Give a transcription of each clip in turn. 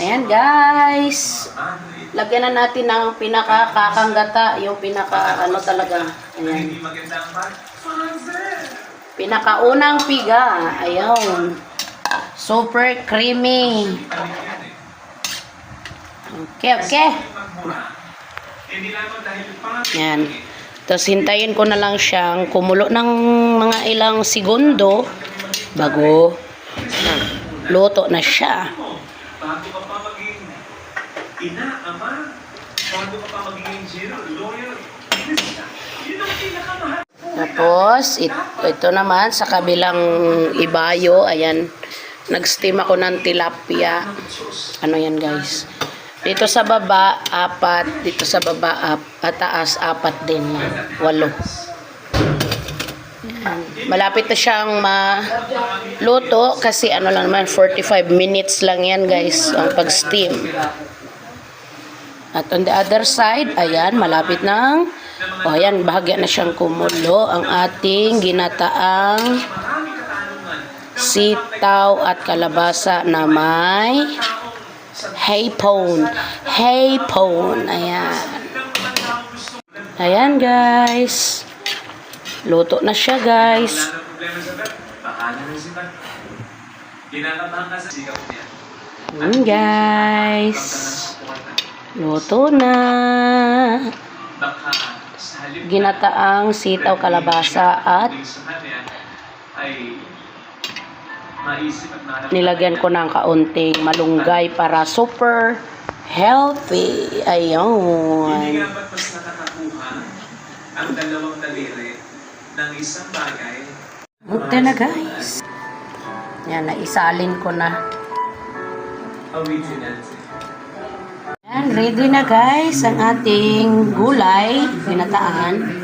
Ayan guys. Lagyan na natin ng pinaka-kakanggata. Yung pinaka-ano talaga. Ayan. Pinakaunang piga. Ayan. Super creamy. Okay. Ayan. Tapos hintayin ko na lang siyang kumulo ng mga ilang segundo bago luto na siya. Bago ka pa maging ina, ama, bago ka pa maging lawyer, yun ang pinakamahal. Tapos, ito naman sa kabilang ibayo, ayan, nag-steam ako ng tilapia. Ano yan guys? Dito sa baba, 4. Dito sa baba, taas, 4 din. 8. Malapit na siyang maluto kasi ano lang naman, 45 minutes lang yan guys, ang pag-steam. At on the other side, ayan, malapit nang, ayan, bahagya na siyang kumulo ang ating ginataang sitaw at kalabasa na may hapon. Ayan. Ayan guys. Luto na siya guys. Guys. Luto na. Ginataang sitaw, kalabasa at nilagyan ko ng kaunting malunggay para super healthy. Ayun. Hindi nga ba't mas nakakakuha ang dalawang daliri ng isang bagay? Ito na guys. Yan, naisalin ko na. Yan, ready na guys ang ating gulay, ginataan,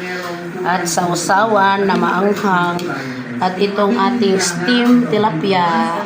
at sausawan na maanghang, at itong ating steam tilapia.